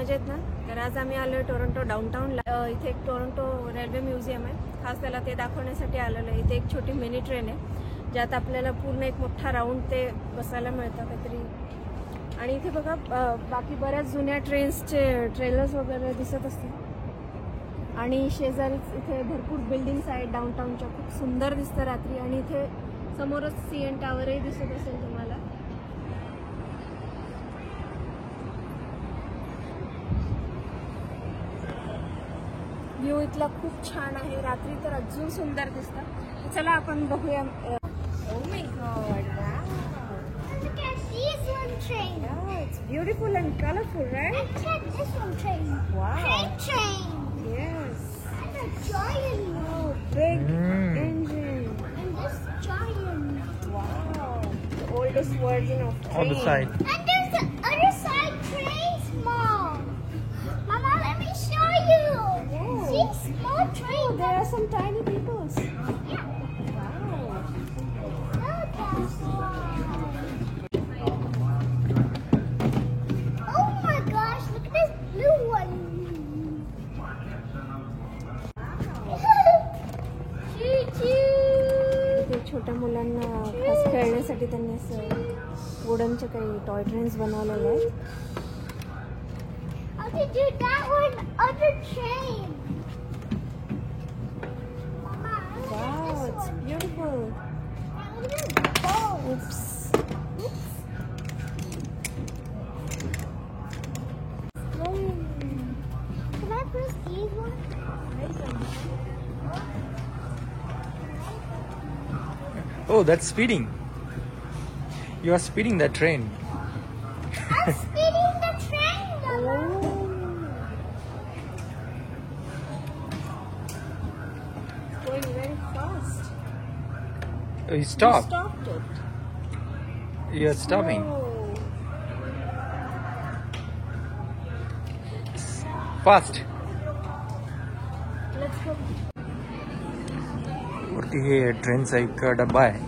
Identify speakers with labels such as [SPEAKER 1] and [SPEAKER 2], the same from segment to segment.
[SPEAKER 1] मजेत ना? तर आज आम्ही आलोय टोरंटो डाऊनटाऊनला. इथे एक टोरंटो रेल्वे म्युझियम आहे, खास त्याला ते दाखवण्यासाठी आलेलो आहे. इथे एक छोटी मिनी ट्रेन आहे ज्यात आपल्याला पूर्ण एक मोठा राऊंड ते बसायला मिळतं काहीतरी. आणि इथे बघा बाकी बऱ्याच जुन्या ट्रेन्सचे ट्रेलर्स वगैरे दिसत असतील. आणि शेजारीच इथे भरपूर बिल्डिंग्स आहेत डाऊनटाऊनच्या, खूप सुंदर दिसतं रात्री. आणि इथे समोरच CN टावरही दिसत असेल तुम्हाला. व्ह्यू इथला खूप छान आहे, रात्री तर अजून सुंदर दिसतं. चला आपण बघूया. Oh my God! Wow!
[SPEAKER 2] Look at this one train.
[SPEAKER 1] Yeah, it's beautiful and colorful, right?
[SPEAKER 2] And check this one train.
[SPEAKER 1] Wow!
[SPEAKER 2] Train.
[SPEAKER 1] Yes.
[SPEAKER 2] And a giant.
[SPEAKER 1] Oh, big engine.
[SPEAKER 2] And this giant.
[SPEAKER 1] Wow! The oldest version of train.
[SPEAKER 3] On the side.
[SPEAKER 2] And there's the other side trains, Mom. Mama, let me show you.
[SPEAKER 1] Yeah.
[SPEAKER 2] See, small
[SPEAKER 1] Oh,
[SPEAKER 2] train.
[SPEAKER 1] there are some tiny peoples.
[SPEAKER 2] Yeah.
[SPEAKER 1] Wow!
[SPEAKER 2] Look at one. Oh my gosh, look at this blue one. Choo-choo.
[SPEAKER 1] ते छोट्या मुलांना खास खेळण्यासाठी त्यांनी असं वुडनचे काही toy trains बनवलेले आहेत.
[SPEAKER 2] How to do that one? Other train. Mama, look
[SPEAKER 1] Wow,
[SPEAKER 2] at
[SPEAKER 1] it's
[SPEAKER 2] this one.
[SPEAKER 1] beautiful.
[SPEAKER 2] And look at this ball.
[SPEAKER 1] Oops.
[SPEAKER 2] Oops. Can I press these ones?
[SPEAKER 3] Oh, that's speeding. You are speeding that train.
[SPEAKER 2] I'm speeding the train, Mama.
[SPEAKER 1] Going very fast.
[SPEAKER 3] You
[SPEAKER 1] You
[SPEAKER 3] stop.
[SPEAKER 1] stopped it.
[SPEAKER 3] You are stopping.
[SPEAKER 1] Oh.
[SPEAKER 3] Fast.
[SPEAKER 1] Let's go.
[SPEAKER 3] वरती हे ट्रेनचा एक डब्बा आहे,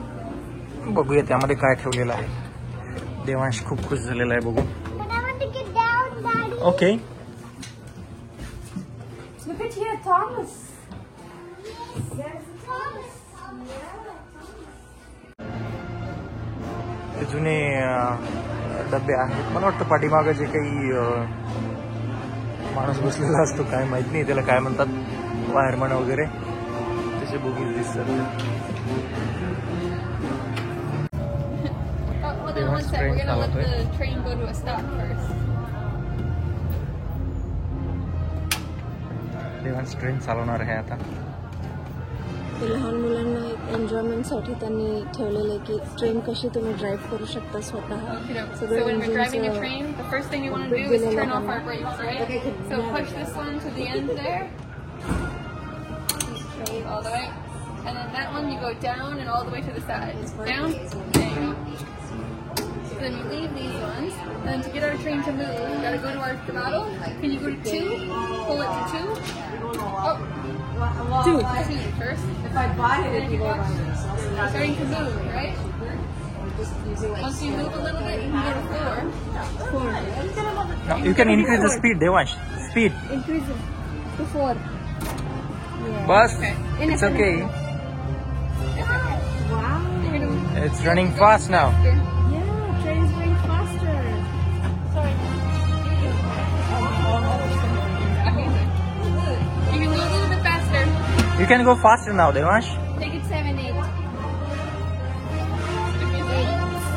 [SPEAKER 3] बघूया त्यामध्ये काय ठेवलेलं आहे. देवांश खूप खुश झालेला आहे बघून.
[SPEAKER 2] But I want to get down, Daddy.
[SPEAKER 3] Okay.
[SPEAKER 1] Look at here, Thomas.
[SPEAKER 2] Yes, Thomas.
[SPEAKER 3] ते जुने डबे आहेत. मला वाटतं पाठीमागं जे काही माणूस बसलेला असतो, काय माहित नाही त्याला काय म्हणतात, वायरमन वगैरे, त्याचे बोगीज दिसतात.
[SPEAKER 4] Hold on one sec. We're gonna let the train go to a stop first.
[SPEAKER 3] Devansh train चालवणार आहे आता.
[SPEAKER 1] ते लहान मुलांना एक एन्जॉयमेंटसाठी त्यांनी ठेवलेलं आहे की ट्रेन कशी तुम्ही ड्राईव्ह करू शकता स्वतः.
[SPEAKER 4] So when we're driving a train, the first thing you want to do is turn off our brakes, right? So push this one to the end there. All the way. And then that one you go down and all the way to the side. Down. There you go. So then you leave these ones. And then to get our train to move, you gotta go to our throttle. Can you go to 2? Pull it to 2. Oh. 2 first.
[SPEAKER 1] If I buy it, it'd be
[SPEAKER 4] It's starting to move, right? Once you move a little bit, you can go to 4.
[SPEAKER 1] 4.
[SPEAKER 3] Now, you can increase the speed, Devansh. Speed.
[SPEAKER 1] Increase it to 4. Yeah.
[SPEAKER 3] Bus.
[SPEAKER 4] Okay.
[SPEAKER 3] It's okay.
[SPEAKER 1] Wow.
[SPEAKER 3] It's running fast now.
[SPEAKER 1] Yeah, train's going faster.
[SPEAKER 4] Sorry. You can go a little bit faster.
[SPEAKER 3] You can go faster now, Devansh.
[SPEAKER 4] Take it 7, 8.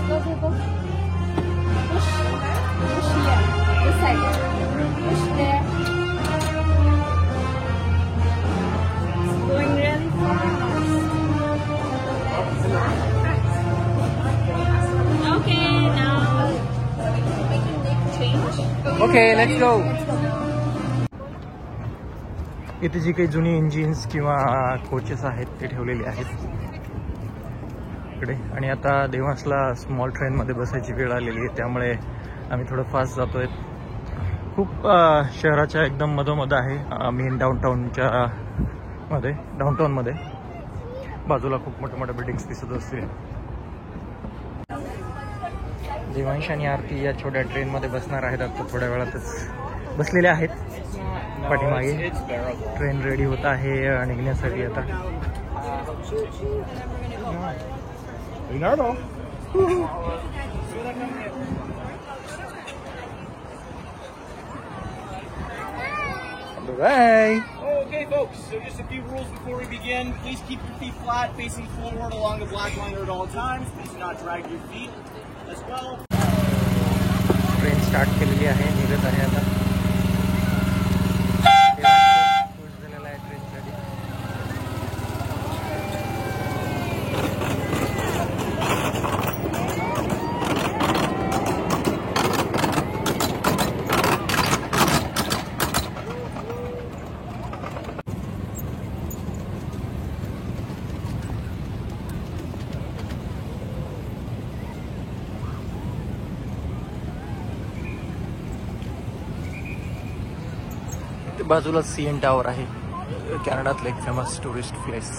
[SPEAKER 1] Go, go, go. Push. Push here. This side. Push there. It's going really fast. Okay, now we can make a change.
[SPEAKER 3] Okay, let's go. इथे जी काही जुनी engines किंवा coaches आहेत ते ठेवलेले आहेत इकडे. आणि आता देवांशला स्मॉल ट्रेनमध्ये बसायची वेळ आलेली आहे, त्यामुळे आम्ही थोडं फास्ट जातोय. खूप शहराच्या एकदम मधोमध आहे, मेन डाऊनटाऊनच्या मध्ये. डाऊनटाऊनमध्ये बाजूला खूप मोठ्या मोठ्या बिल्डिंग्स दिसत असतील. देवांश आणि आरती या छोट्या ट्रेनमध्ये बसणार आहेत आता थोड्या वेळातच. बसलेले आहेत पाठीमागे. ट्रेन रेडी होत आहे निघण्यासाठी आता. Bye.
[SPEAKER 5] Okay, folks, so just a few rules before we begin. Please keep your feet flat, facing forward along the black line at all times. Please do not drag your feet as well.
[SPEAKER 3] Train start केलेली आहे, निघत आहे आता. खुश झालेला आहे ट्रेनसाठी. बाजूला CN tower आहे, कॅनडातलं एक famous tourist place.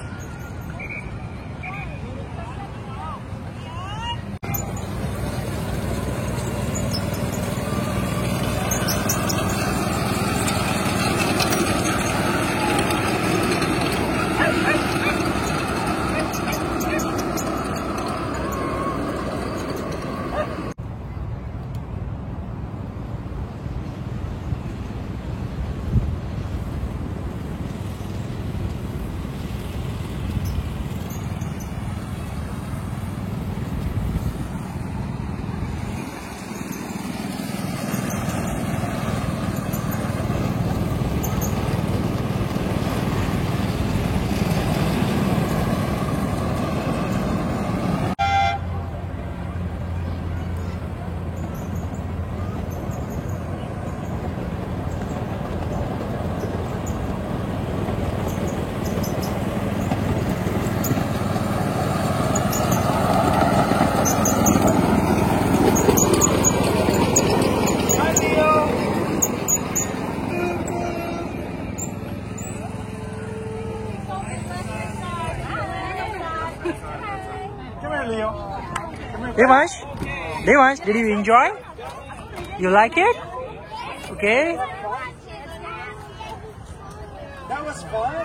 [SPEAKER 3] Devansh, did you enjoy? You like it? Okay.
[SPEAKER 5] That was fun.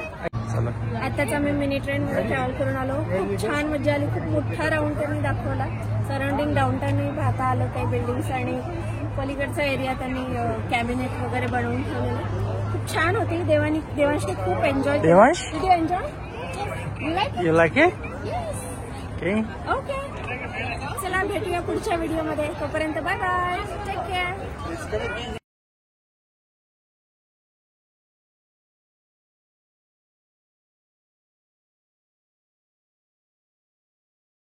[SPEAKER 3] चला.
[SPEAKER 1] आताच आम्ही मिनी ट्रेन मध्ये ट्रॅव्हल करून आलो. खूप छान मजा आली. खूप मोठा राऊंड त्यांनी दाखवला. सराउंडिंग डाऊनटाऊनही पाहता आलं, काही बिल्डिंग्स आणि पलीकडचा एरिया त्यांनी कॅबिनेट वगैरे बनवून ठेवलेलं. खूप छान होती. देवांशने खूप एन्जॉय केलं.
[SPEAKER 3] Devansh?
[SPEAKER 1] Did you enjoy?
[SPEAKER 3] You like it?
[SPEAKER 1] Yes.
[SPEAKER 3] Okay.
[SPEAKER 1] Okay, चला भेटूया पुढच्या व्हिडिओमध्ये. तोपर्यंत बाय बाय, टेक केअर.